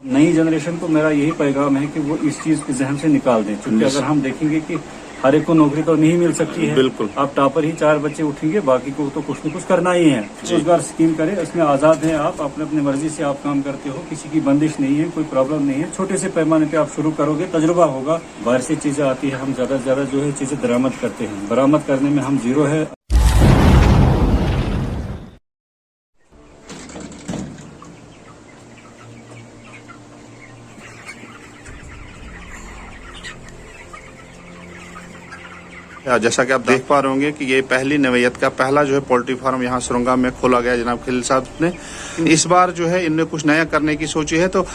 नई जनरेशन को मेरा यही पैगाम है कि वो इस चीज को जहन से निकाल दें, क्योंकि अगर हम देखेंगे कि हर एक को नौकरी तो नहीं मिल सकती है। बिल्कुल। आप टॉपर ही 4 बच्चे उठेंगे, बाकी को तो कुछ न कुछ करना ही है। रोजगार स्कीम करें, इसमें आजाद हैं आप, अपने मर्जी से आप काम करते हो, किसी की बंदिश नहीं है, कोई प्रॉब्लम नहीं है। छोटे से पैमाने पे आप शुरू करोगे, तजुर्बा होगा, बाहर से चीजें आती है, हम ज्यादा से ज्यादा जो है चीजें दरामद करते हैं, बरामद करने में हम जीरो है। जैसा कि आप देख पा रहे होंगे कि ये पहली नवैयत का पहला जो है पोल्ट्री फार्म यहाँ सुरंगा में खोला गया जनाब खलील साहब ने। इस बार जो है इनने कुछ नया करने की सोची है, तो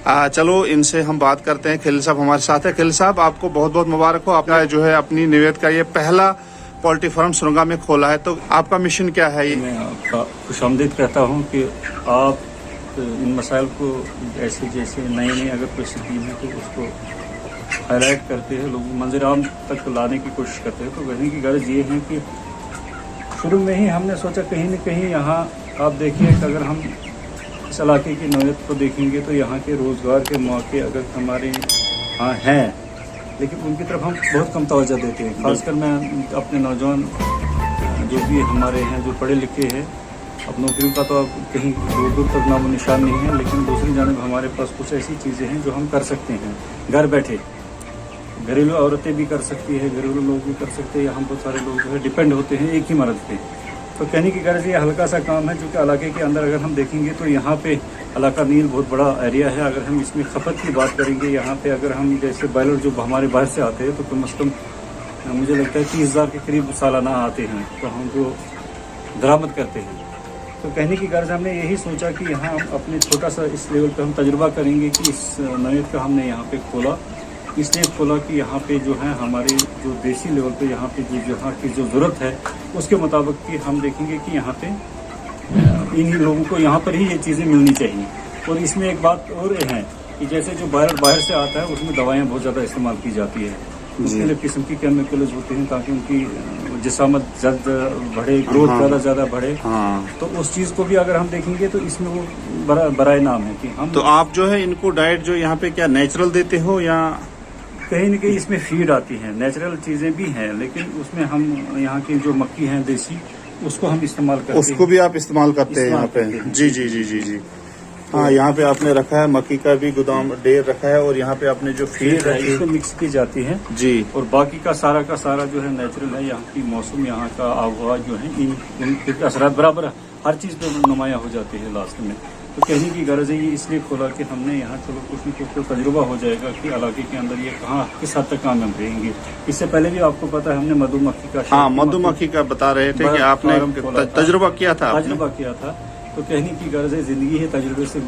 चलो इनसे हम बात करते हैं। खलील साहब हमारे साथ है। खलील साहब, आपको बहुत बहुत मुबारक हो, आपका जो है अपनी नवैयत का ये पहला पोल्ट्री फार्म सुरंगा में खोला है, तो आपका मिशन क्या है? ये मैं आपका खुशामदीद कहता हूँ कि आप इन मसाइल को ऐसे जैसे नई अगर कोई स्कीम है तो उसको हाईलाइट करते हैं, लोग मंजर आम तक लाने की कोशिश करते हैं। तो कहने की गर्ज ये है कि शुरू में ही हमने सोचा कहीं न कहीं यहाँ आप देखिए कि अगर हम इस इलाके की नौयत को देखेंगे तो यहाँ के रोज़गार के मौके अगर हमारे यहाँ हैं, लेकिन उनकी तरफ हम बहुत कम तवज्जो देते हैं। खासकर मैं अपने नौजवान जो भी हमारे हैं जो पढ़े लिखे हैं, अब नौकरियों का तो अब कहीं दूर दूर तक नामो निशान नहीं है, लेकिन दूसरी जानब हमारे पास कुछ ऐसी चीज़ें हैं जो हम कर सकते हैं घर बैठे। घरेलू औरतें भी कर सकती है, घरेलू लोग भी कर सकते हैं, यहाँ बहुत सारे लोग जो है डिपेंड होते हैं एक ही मर्द पे। तो कहने की गर्ज ये हल्का सा काम है, जो कि इलाके के अंदर अगर हम देखेंगे तो यहाँ पे इलाका नील बहुत बड़ा एरिया है। अगर हम इसमें खपत की बात करेंगे, यहाँ पे अगर हम जैसे बॉयलर जो हमारे बाहर से आते हैं तो कम अज़ कम मुझे लगता है 30,000 के करीब सालाना आते हैं, तो हम जो दरामद करते हैं। तो कहने की गर्ज हमने यही सोचा कि यहाँ हम अपने छोटा सा इस लेवल पे हम तजुर्बा करेंगे कि इस नौयत का हमने यहाँ पे खोला, इसलिए खोला कि यहाँ पे जो है हमारे जो देसी लेवल पे यहाँ पे जो यहाँ की जो ज़रूरत है उसके मुताबिक कि हम देखेंगे कि यहाँ पे इन लोगों को यहाँ पर ही ये चीज़ें मिलनी चाहिए। और इसमें एक बात और है कि जैसे जो बाहर से आता है उसमें दवाइयाँ बहुत ज़्यादा इस्तेमाल की जाती है, उसके लिए किस्म की केमिकल्स होते हैं ताकि उनकी जिसामत जल्द बढ़े, ग्रोथ ज़्यादा बढ़े। तो उस चीज़ को भी अगर हम देखेंगे तो इसमें वो बराए नाम है कि हम। तो आप जो है इनको डाइट जो यहाँ पे क्या नेचुरल देते हो या कहीं न कहीं इसमें फीड आती है, नेचुरल चीज़ें भी हैं, लेकिन उसमें हम यहाँ की जो मक्की है देसी उसको हम इस्तेमाल करते हैं। उसको भी आप इस्तेमाल करते हैं यहाँ पे? जी जी जी जी जी। हाँ, यहाँ पे आपने रखा है मक्की का भी गोदाम ढेर रखा है, और यहाँ पे आपने जो फीड है इसको मिक्स की जाती है जी। और बाकी का सारा जो है नेचुरल है। यहाँ की मौसम, यहाँ का आबहवा जो है, इन असरात बराबर हर चीज़ पे नुमाया हो जाती है लास्ट में। तो कहने की गर्ज है ये इसलिए खोला कि हमने यहाँ चलो कुछ न कुछ तो तजुर्बा हो जाएगा कि इलाके के अंदर ये कहाँ किस हद तक कामयाब रहेंगे। इससे पहले भी आपको पता है हमने मधुमक्खी का, हाँ मधुमक्खी का बता रहे थे कि आपने तजुर्बा किया था। तो कहने की गर्ज है जिंदगी है तजुर्बे से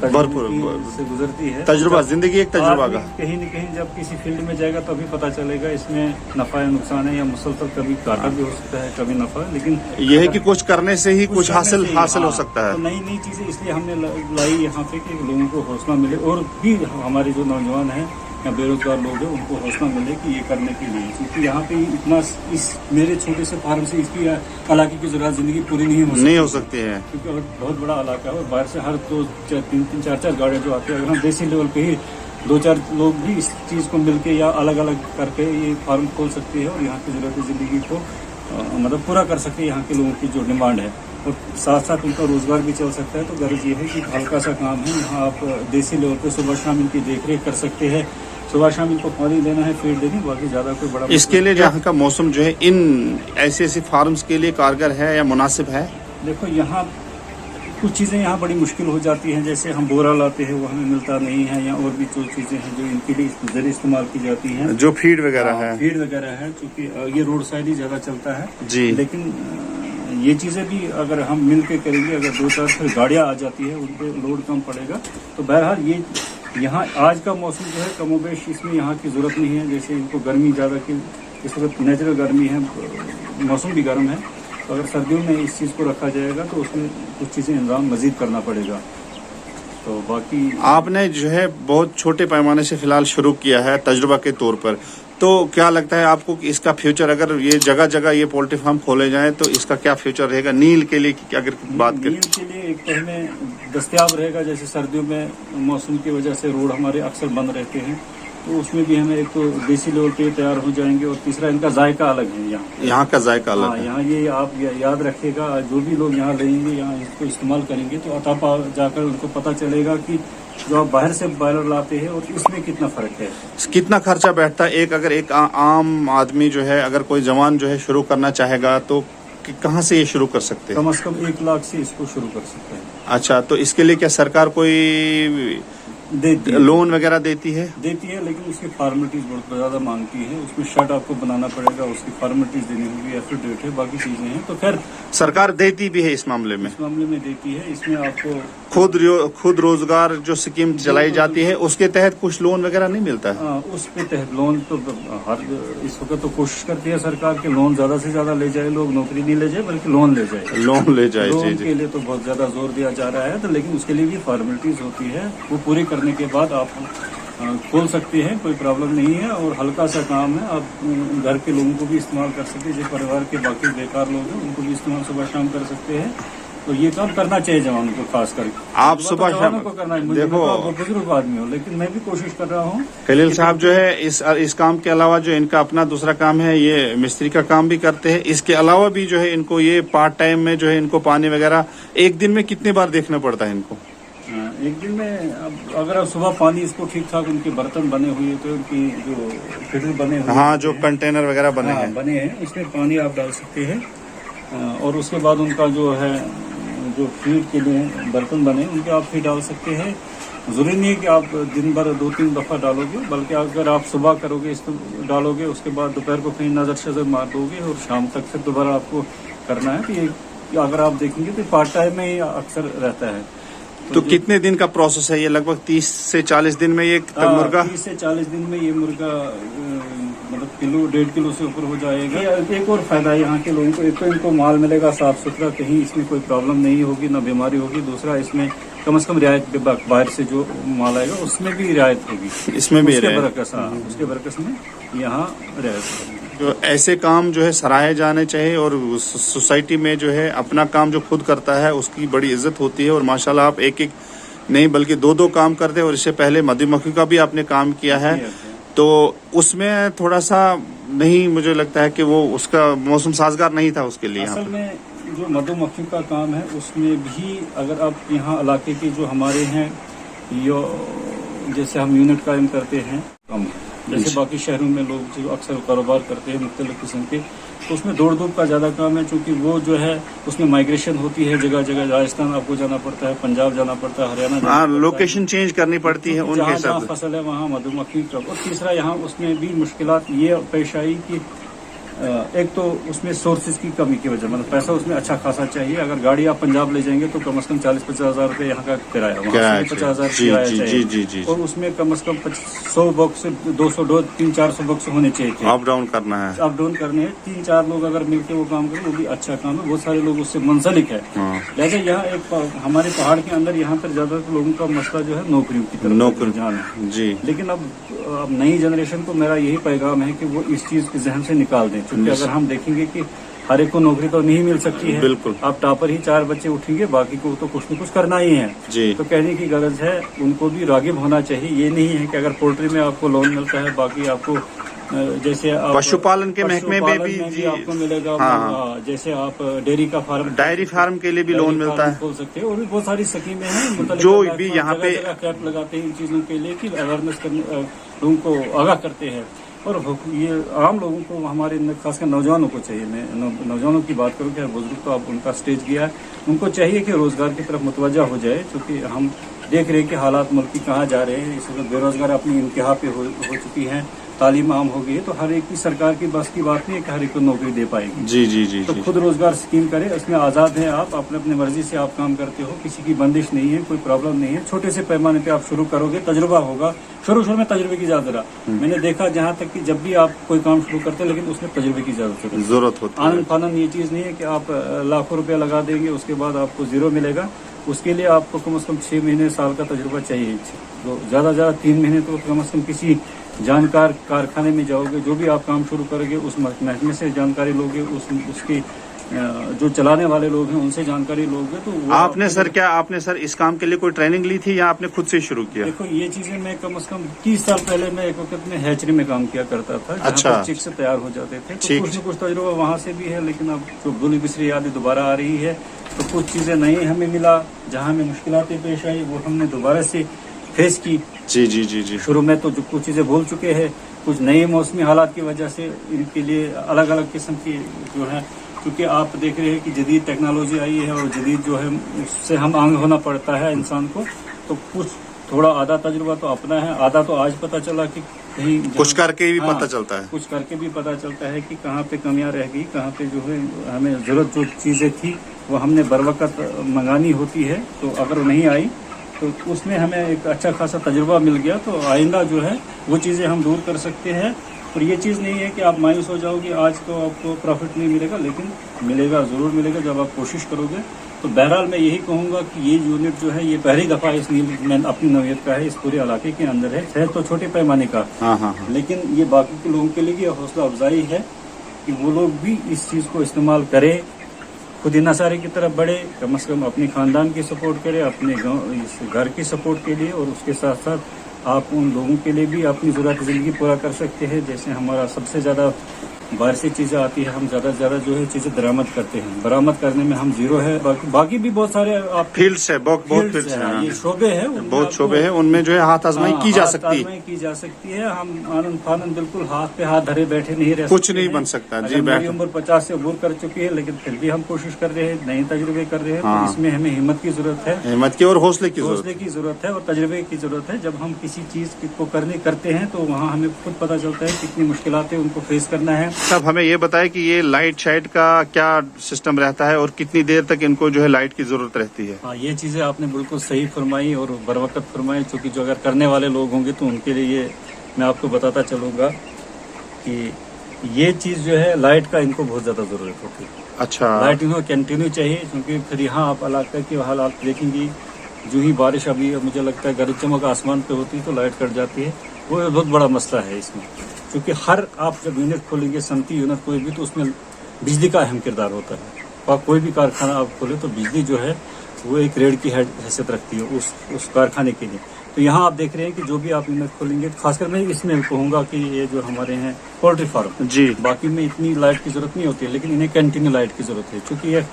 भरपूर से गुजरती है। तजुर्बा जिंदगी एक तजुर्बा का। कहीं न कहीं जब किसी फील्ड में जाएगा तो अभी पता चलेगा इसमें नफा या नुकसान है, या मुसलसल कभी घाटा भी हो सकता है, कभी नफा। लेकिन यह है कि कुछ करने से ही कुछ हासिल हो सकता है। तो नई चीजें इसलिए हमने लाई यहाँ पे कि लोगों को हौसला मिले, और भी हमारे जो नौजवान हैं या बेरोजगार लोग हैं उनको हौसला मिले कि ये करने के लिए, क्योंकि यहाँ पे इतना इस मेरे छोटे से फार्म से इसकी इलाके की जरूरत जिंदगी पूरी नहीं हो सकती है, क्योंकि बहुत बड़ा इलाका है और बाहर से हर 2-3-4 गाड़ियाँ जो आती है। अगर हम देसी लेवल पे ही 2-4 लोग भी इस चीज़ को मिलके या अलग अलग करके ये फार्म खोल सकते हैं और यहाँ की जरूरत जिंदगी को मतलब पूरा कर सकते हैं, यहाँ के लोगों की जो डिमांड है, और साथ साथ उनका रोजगार भी चल सकता है। तो गर्ज ये है कि हल्का सा काम है, यहाँ आप देसी लेवल पे सुबह शाम इनकी देखरेख कर सकते हैं, सुबह शाम इनको पानी देना है, फीड देनी, बाकी ज्यादा कोई बड़ा इसके लिए यहाँ का मौसम जो है इन ऐसे फार्म्स के लिए कारगर है या मुनासिब है? देखो यहाँ कुछ चीज़ें यहाँ बड़ी मुश्किल हो जाती हैं, जैसे हम बोरा लाते हैं वो हमें मिलता नहीं है, या और भी जो चीज़ें हैं जो इनके लिए जरिए इस्तेमाल की जाती हैं, जो फीड वगैरह है, चूँकि ये रोड साइड ही ज़्यादा चलता है जी। लेकिन ये चीज़ें भी अगर हम मिल के करेंगे, अगर 2-4 फिर गाड़ियाँ आ जाती है उन पर लोड कम पड़ेगा। तो बहरहाल ये यहाँ आज का मौसम जो है कमोबेश इसमें यहाँ की ज़रूरत नहीं है, जैसे इनको गर्मी ज़्यादा की इस वक्त नेचुरल गर्मी है, मौसम भी गर्म है, तो अगर सर्दियों में इस चीज़ को रखा जाएगा तो उसमें कुछ चीज़ें इंतजाम मज़ीद करना पड़ेगा। तो बाकी आपने जो है बहुत छोटे पैमाने से फिलहाल शुरू किया है तजुर्बा के तौर पर, تو کیا لگتا ہے آپ کو کہ اس کا فیوچر اگر یہ جگہ جگہ یہ پولٹری فارم کھولے جائیں تو اس کا کیا فیوچر رہے گا نیل کے لیے اگر بات کریں؟ نیل کے لیے ایک تو ہمیں دستیاب رہے گا، جیسے سردیوں میں موسم کی وجہ سے روڈ ہمارے اکثر بند رہتے ہیں، تو اس میں بھی ہمیں ایک تو دیسی لیول پہ تیار ہو جائیں گے، اور تیسرا ان کا ذائقہ الگ ہے یہاں کا ذائقہ الگ ہے۔ یہاں یہ آپ یاد رکھے گا، جو بھی لوگ یہاں لیں گے یہاں اس کو استعمال کریں گے تو عطا جا کر ان کو پتہ چلے گا کہ جو آپ باہر سے بائلر لاتے ہیں اور اس میں کتنا فرق ہے، کتنا خرچہ بیٹھتا ہے اگر ایک عام آدمی جو ہے، اگر کوئی جوان جو ہے شروع کرنا چاہے گا تو کہاں سے یہ شروع کر سکتے ہیں؟ کم از کم 1 لاکھ سے اس کو شروع کر سکتے ہیں۔ اچھا، تو اس کے لیے کیا سرکار کوئی دیتی ہے، لون وغیرہ دیتی ہے؟ لیکن اس کی فارمیلٹیز بہت زیادہ مانگتی ہے، اس میں شرٹ آپ کو بنانا پڑے گا، اس کی فارمیلٹیز دینی ہوگی، ایفیڈیوٹ ہے، باقی چیزیں ہیں، تو خیر سرکار دیتی بھی ہے اس معاملے میں؟ اس معاملے میں دیتی ہے، اس میں آپ کو خود روزگار جو اسکیم چلائی جاتی ہے اس کے تحت کچھ لون وغیرہ نہیں ملتا ہے؟ اس کے تحت لون تو ہر اس وقت تو کوشش کرتی ہے سرکار کہ لون زیادہ سے زیادہ لے جائے، لوگ نوکری نہیں لے جائے بلکہ لون لے جائے، لون لے جائے۔ لون کے لیے تو بہت زیادہ زور دیا جا رہا ہے، تو لیکن اس کے لیے بھی فارمیلٹیز ہوتی ہے، وہ پوری کرنے کے بعد آپ کھول سکتے ہیں، کوئی پرابلم نہیں ہے، اور ہلکا سا کام ہے، آپ گھر کے لوگوں کو بھی استعمال کر سکتے ہیں، جو پریوار کے باقی بیکار لوگ ہیں ان کو بھی استعمال صبح شام کر سکتے ہیں، تو یہ کام کرنا چاہیے جوانوں کو، خاص کر آپ صبح شام کو کرنا ہے۔ دیکھو بزرگ آدمی ہوں لیکن میں بھی کوشش کر رہا ہوں۔ خلیل صاحب جو ہے اس کام کے علاوہ جو ان کا اپنا دوسرا کام ہے، یہ مستری کا کام بھی کرتے ہیں، اس کے علاوہ بھی جو ہے ان کو یہ پارٹ ٹائم میں جو ہے ان کو پانی وغیرہ ایک دن میں کتنے بار دیکھنا پڑتا ہے ان کو؟ ایک دن میں اگر آپ صبح پانی اس کو ٹھیک ٹھاک، ان کے برتن بنے ہوئے تو ان کی جو فلٹر بنے ہوئے، ہاں جو کنٹینر وغیرہ بنے ہیں اس میں پانی آپ ڈال سکتے ہیں، اور اس کے بعد ان کا جو ہے جو فیڈ کے لیے برتن بنے ان کے آپ فیڈ ڈال سکتے ہیں۔ ضروری نہیں ہے کہ آپ دن بھر 2-3 دفعہ ڈالو گے، بلکہ اگر آپ صبح کرو گے اس کو ڈالو گے، اس کے بعد دوپہر کو کہیں نظر شظر مار دو گے اور شام تک پھر دوبارہ آپ کو کرنا ہے، تو یہ اگر آپ دیکھیں گے تو پارٹ ٹائم میں ہی اکثر رہتا ہے۔ تو کتنے دن کا پروسیس ہے یہ؟ لگ بھگ 30 سے 40 دن میں یہ مرغا 30 سے 40 دن میں یہ مرغا مطلب کلو 1.5 کلو سے اوپر ہو جائے گا۔ ایک اور فائدہ ہے یہاں کے لوگوں کو، ایک تو ان کو مال ملے گا صاف ستھرا، کہیں اس میں کوئی پرابلم نہیں ہوگی، نہ بیماری ہوگی، دوسرا اس میں کم از کم رعایت باہر سے جو مال آئے گا اس میں بھی رعایت ہوگی، اس میں بھی اس کے برعکس میں یہاں رعایت ہوگی۔ جو ایسے کام جو ہے سراہے جانے چاہیے، اور سوسائٹی میں جو ہے اپنا کام جو خود کرتا ہے اس کی بڑی عزت ہوتی ہے، اور ماشاءاللہ آپ ایک نہیں بلکہ 2 کام کرتے ہیں، اور اس سے پہلے مدھی مکھی کا بھی آپ نے کام کیا ہے، تو اس میں تھوڑا سا نہیں مجھے لگتا ہے کہ وہ اس کا موسم سازگار نہیں تھا اس کے لیے۔ اصل میں جو مدھو مکھی کا کام ہے اس میں بھی اگر آپ یہاں علاقے کے جو ہمارے ہیں جیسے ہم یونٹ قائم کرتے ہیں کم، جیسے باقی شہروں میں لوگ جو اکثر کاروبار کرتے ہیں مختلف قسم کے، تو اس میں دوڑ دھوپ کا زیادہ کام ہے، چونکہ وہ جو ہے اس میں مائگریشن ہوتی ہے، جگہ جگہ راجستھان آپ کو جانا پڑتا ہے، پنجاب جانا پڑتا ہے، ہریانہ جانا پڑتا ہے، لوکیشن چینج کرنی پڑتی ہے ان کے جہاں ساتھ، فصل ہے وہاں مدھو مکھی کا۔ اور تیسرا یہاں اس میں بھی مشکلات یہ پیش آئی کہ ایک تو اس میں سورسز کی کمی کی وجہ، مطلب پیسہ اس میں اچھا خاصا چاہیے، اگر گاڑی آپ پنجاب لے جائیں گے تو کم از کم 40-50 ہزار روپے یہاں کا کرایہ، وہاں سے 50 ہزار کرایہ چاہیے، اور اس میں کم از کم 100 باکس سے 200-300-400 باکس ہونے چاہیے، اپ ڈاؤن کرنا ہے، اپ ڈاؤن کرنے ہیں، 3-4 لوگ اگر مل کے وہ کام کریں وہ بھی اچھا کام ہے، بہت سارے لوگ اس سے منسلک ہے۔ لہٰذا یہاں ایک ہمارے پہاڑ کے اندر یہاں پر زیادہ تر لوگوں کا مسئلہ جو ہے نوکریوں کی طرف رجحان ہے جی، لیکن اب نئی جنریشن کو میرا یہی پیغام ہے کہ وہ اس چیز کے ذہن سے نکال دیں، کیونکہ اگر ہم دیکھیں گے کہ ہر ایک کو نوکری تو نہیں مل سکتی ہے، بالکل آپ ٹاپر ہی 4 بچے اٹھیں گے، باقی کو تو کچھ نہ کچھ کرنا ہی ہے جی، تو کہنے کی غرض ہے ان کو بھی راغب ہونا چاہیے۔ یہ نہیں ہے کہ اگر پولٹری میں آپ کو لون ملتا ہے باقی آپ کو جیسے پشو پالن کے محکمے میں بھی آپ کو ملے گا، جیسے آپ ڈیری کا فارم، ڈائری فارم کے لیے بھی لون ملتا ہے، کھول سکتے ہیں، اور بھی بہت ساری اسکیمیں ہیں جو بھی یہاں پہ کیمپ لگاتے ہیں ان چیزوں کے لیے کہ اویئرنیس کرنے لوگوں کو آگاہ کرتے ہیں، اور یہ عام لوگوں کو ہمارے خاص کر نوجوانوں کو چاہیے، میں نوجوانوں کی بات کروں کہ بزرگ تو اب ان کا سٹیج گیا ہے، ان کو چاہیے کہ روزگار کی طرف متوجہ ہو جائے، چونکہ ہم دیکھ رہے ہیں کہ حالات ملک کی کہاں جا رہے ہیں، اس وقت بے روزگار اپنی انتہا پہ ہو چکی ہیں، تعلیم عام ہو گئی ہے، تو ہر ایک کی سرکار کی بس کی بات نہیں ہے کہ ہر ایک کو نوکری دے پائے گی، جی جی جی، تو خود روزگار اسکیم کرے، اس میں آزاد ہیں آپ، اپنے مرضی سے آپ کام کرتے ہو، کسی کی بندش نہیں ہے، کوئی پرابلم نہیں ہے، چھوٹے سے پیمانے پہ آپ شروع کرو گے، تجربہ ہوگا، شروع میں تجربے کی ضرورت میں نے دیکھا جہاں تک کہ جب بھی آپ کوئی کام شروع کرتے ہیں لیکن اس میں تجربے کی ضرورت ہوتی ہے، آنن فانن یہ چیز نہیں ہے کہ آپ لاکھوں روپیہ لگا دیں گے اس کے بعد آپ کو زیرو ملے گا، اس کے لیے آپ کو کم از کم 6 مہینے سال کا تجربہ چاہیے، تو زیادہ 3 مہینے تو کم از کم کسی जानकार कारखाने में जाओगे, जो भी आप काम शुरू करोगे उस महकमे से जानकारी लोगे, उसकी जो चलाने वाले लोग हैं उनसे जानकारी लोगे तो वो आपने सर इस काम के लिए कोई ट्रेनिंग ली थी या आपने खुद से शुरू किया? देखो ये चीजें मैं कम से कम 30 साल पहले मैं एक वक्त में हैचरी में काम किया करता था, जहाँ अच्छा। पर चिक्स तैयार हो जाते थे, तो कुछ न कुछ तजुर्बा वहाँ से भी है, लेकिन अब जो भूली बिसरी यादें दोबारा आ रही है, तो कुछ चीजें नई हमें मिला, जहाँ हमें मुश्किलातें पेश आई वो हमने दोबारा से फेस की। जी जी जी जी। शुरू में तो जो कुछ चीजें भूल चुके हैं, कुछ नए मौसमी हालात की वजह से इनके लिए अलग अलग किस्म की जो है, क्योंकि आप देख रहे हैं कि जदीद टेक्नोलॉजी आई है और जदीद जो है उससे हम आंग होना पड़ता है इंसान को, तो कुछ थोड़ा आधा तजुर्बा तो अपना है, आधा तो आज पता चला कि कहीं कुछ करके भी पता चलता है, कुछ करके भी पता चलता है कि कहाँ पे कमियां रह गई, कहाँ पे जो है हमें जरूरत जो चीजें थी वो हमने बरवकत मंगानी होती है, तो अगर नहीं आई तो उसमें हमें एक अच्छा खासा तजुर्बा मिल गया, तो आइंदा जो है वो चीज़ें हम दूर कर सकते हैं। और ये चीज़ नहीं है कि आप मायूस हो जाओगे आज तो आपको प्रॉफिट नहीं मिलेगा, लेकिन मिलेगा, ज़रूर मिलेगा जब आप कोशिश करोगे। तो बहरहाल मैं यही कहूँगा कि ये यूनिट जो है ये पहली दफ़ा इस में अपनी नौयत का है, इस पूरे इलाके के अंदर है तो छोटे पैमाने का, लेकिन ये बाकी के लोगों के लिए भी हौसला अफजाई है कि वो लोग भी इस चीज़ को इस्तेमाल करें, खुद इंसारी की तरफ बढ़े, कम से कम अपने खानदान की सपोर्ट करे, अपने इस घर की सपोर्ट के लिए, और उसके साथ साथ आप उन लोगों के लिए भी अपनी ज़रूरत ज़िंदगी पूरा कर सकते हैं। जैसे हमारा सबसे ज़्यादा बाहर से चीज़ें आती है, हम ज़्यादा से ज़्यादा जो है चीज़ें दरामद करते हैं, बरामद करने में हम जीरो है, बाकी भी बहुत सारे आप फील्ड्स है, बहुत फील्ड्स है, ये शोबे है, बहुत शोबे है, उनमें जो है हाथ आजमाई की जा सकती है। हम आनंद फानंद बिल्कुल हाथ पे हाथ धरे बैठे नहीं रह, कुछ नहीं बन सकता जी। मेरी उम्र 50 से अबूर कर चुकी है, लेकिन फिर भी हम कोशिश कर रहे हैं, नए तजुर्बे कर रहे हैं, तो इसमें हमें हिम्मत की जरूरत है, हिम्मत की और हौसले की जरूरत है और तजुर्बे की जरूरत है। जब हम किसी चीज को करते हैं तो वहाँ हमें खुद पता चलता है कितनी मुश्किलातें उनको फेस करना है। सब हमें ये बताएं कि ये लाइट शाइट का क्या सिस्टम रहता है और कितनी देर तक इनको जो है लाइट की जरूरत रहती है? हाँ, ये चीजें आपने बिल्कुल सही फरमाई और बरवकत फरमाई, क्योंकि जो अगर करने वाले लोग होंगे तो उनके लिए ये मैं आपको बताता चलूंगा कि ये चीज जो है लाइट का इनको बहुत ज्यादा जरूरत होती है। अच्छा, लाइट इनको कंटिन्यू चाहिए, क्योंकि फिर यहाँ आप इलाके के हालात देखेंगी, जो ही बारिश अभी मुझे लगता है गरज चमक आसमान पे होती है तो लाइट कट जाती है, वो बहुत बड़ा मसला है इसमें। क्योंकि हर आप जब यूनिट खोलेंगे, सनती यूनिट कोई भी, तो उसमें बिजली का अहम किरदार होता है, और कोई भी कारखाना आप खोले तो बिजली जो है वो एक रेड की हैसियत रखती है उस कारखाने के लिए। तो यहाँ आप देख रहे हैं कि जो भी आप यूनिट खोलेंगे, खासकर मैं इसमें कहूँगा कि ये जो हमारे हैं पोल्ट्री फार्म जी, बाकी में इतनी लाइट की जरूरत नहीं होती है, लेकिन इन्हें कंटिन्यू लाइट की जरूरत है, क्योंकि ये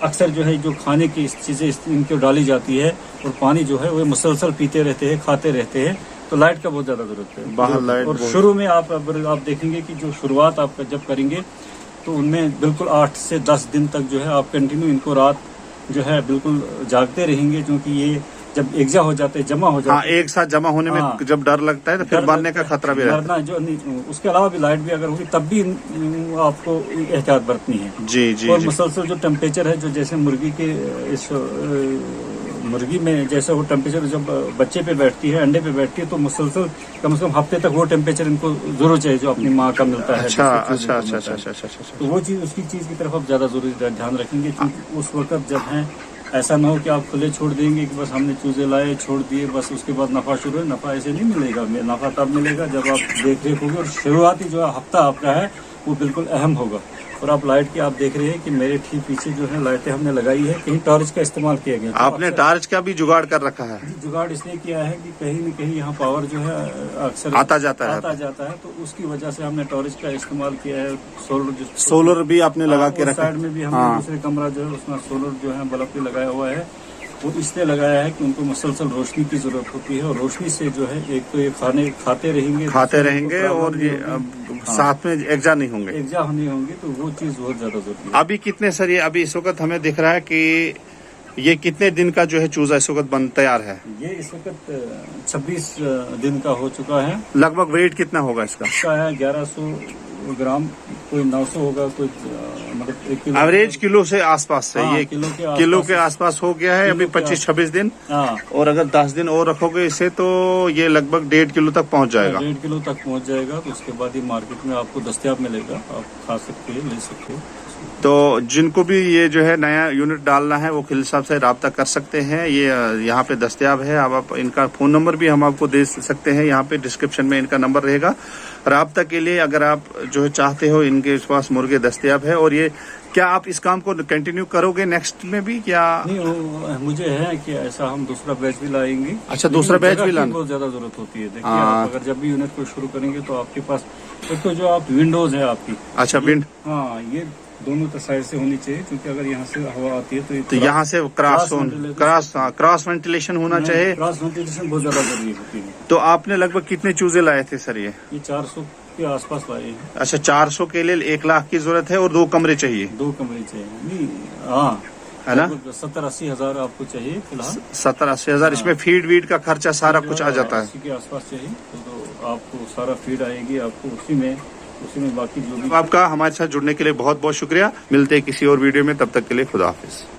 अक्सर जो है जो खाने की चीज़ें इनको डाली जाती है और पानी जो है वो मुसलसल पीते रहते हैं, खाते रहते हैं, तो लाइट का बहुत ज्यादा जरूरत है बाहर लाइट। और शुरू में आप देखेंगे कि जो शुरुआत आप जब करेंगे तो उनमें बिल्कुल 8 से 10 दिन तक जो है आप कंटिन्यू इनको रात जो है बिल्कुल जागते रहेंगे, क्योंकि ये जब एकजा हो जाते हैं, जमा हो जाते हैं। हाँ, एक साथ जमा होने में जब डर लगता है तो फिर मरने का खतरा भी रहता है। जो नहीं, उसके अलावा भी लाइट भी अगर होगी तब भी आपको एहतियात बरतनी है जी जी। और मुसलसल जो टेम्परेचर है, जो जैसे मुर्गी के इस मुर्गी में जैसे वो टेम्परेचर जब बच्चे पे बैठती है, अंडे पे बैठती है, तो मुसलसल कम से कम हफ्ते तक वो टेम्परेचर इनको जरूर चाहिए जो अपनी माँ का मिलता है। अच्छा। तो वो चीज, उसकी चीज की तरफ आप ज्यादा जरूरी ध्यान रखेंगे, क्योंकि उस वक्त जब है ऐसा ना हो कि आप खुले छोड़ देंगे कि बस हमने चूजे लाए छोड़ दिए बस उसके बाद नफा शुरू है। नफा ऐसे नहीं मिलेगा, नफा तब मिलेगा जब आप देख रेख होगी, और शुरुआती जो हफ्ता आपका है वो बिल्कुल अहम होगा। और आप लाइट की आप देख रहे हैं कि मेरे ठीक पीछे जो है लाइटें हमने लगाई है, कहीं टॉर्च का इस्तेमाल किया गया। आपने टॉर्च का भी जुगाड़ कर रखा है? जुगाड़ इसलिए किया है कि कहीं न कहीं यहाँ पावर जो है अक्सर आता जाता है, तो उसकी वजह से हमने टॉर्च का इस्तेमाल किया है। सोलर भी आपने लगा के रखा है? साइड में भी हमने दूसरे कमरा जो है उसमें सोलर जो है बल्ब भी लगाया हुआ है। वो इसलिए लगाया है कि उनको मुसलसल रोशनी की जरूरत होती है, और रोशनी से जो है एक तो ये खाते रहेंगे और ये साथ में एकजा नहीं होंगे, तो वो चीज बहुत ज्यादा जरूरी है। अभी कितने सर ये अभी इस वक्त हमें दिख रहा है कि ये कितने दिन का जो है चूजा इस वक्त बन तैयार है? ये इस वक्त 26 दिन का हो चुका है। लगभग वेट कितना होगा इसका? इसका है 1100 ग्राम, कोई 900 होगा, कोई मतलब 1 किलो, एवरेज किलो से आसपास से। हाँ, ये किलो के आसपास हो गया है अभी 25-26 दिन। हाँ, और अगर 10 दिन और रखोगे इसे तो ये लगभग 1.5 किलो तक पहुंच जाएगा। 1.5 किलो तक पहुंच जाएगा। तो उसके बाद ही मार्केट में आपको दस्तयाब मिलेगा, आप खा सकते हैं, ले सकते हो। تو جن کو بھی یہ جو ہے نیا یونٹ ڈالنا ہے وہ خلیل صاحب سے رابطہ کر سکتے ہیں. یہ یہاں پہ دستیاب ہے. اب آپ ان کا فون نمبر بھی ہم آپ کو دے سکتے ہیں. یہاں پہ ڈسکرپشن میں ان کا نمبر رہے گا. رابطہ کے لیے اگر آپ جو ہے چاہتے ہو ان کے پاس مرغے دستیاب ہے. اور یہ کیا آپ اس کام کو کنٹینیو کرو گے نیکسٹ میں بھی کیا؟ نہیں, مجھے ہے کہ ایسا ہم دوسرا بیچ بھی لائیں گے. اچھا, دوسرا بیچ بھی لانا بہت زیادہ ضرورت ہوتی ہے. دیکھیے آپ اگر جب بھی یونٹ کو شروع کریں گے تو آپ کے پاس ایک تو جو آپ ونڈوز ہے آپ کی. اچھا, ونڈ, ہاں, یہ دونوں سائڈ سے ہونی چاہیے کیونکہ اگر یہاں سے ہوا آتی ہے تو یہاں سے کراس وینٹیلیشن ہونا چاہیے. کراس وینٹیلیشن بہت زیادہ ضروری ہوتی ہے. تو آپ نے لگ بھگ کتنے چوزے لائے تھے سر؟ یہ 400 کے آس پاس لائے ہیں. اچھا, 400 کے لیے 1 لاکھ کی ضرورت ہے اور 2 کمرے چاہیے. 2 کمرے چاہیے. نہیں, ہاں, ہے نا, 70-80 ہزار آپ کو چاہیے فی الحال. 70-80 ہزار. اس میں فیڈ ویڈ کا خرچہ سارا کچھ آ جاتا ہے. اسی کے آس پاس چاہیے تو آپ کو سارا فیڈ آئے گی آپ کو اسی میں باقی جو بھی. آپ کا ہمارے ساتھ جڑنے کے لیے بہت بہت شکریہ. ملتے ہیں کسی اور ویڈیو میں, تب تک کے لیے خدا حافظ.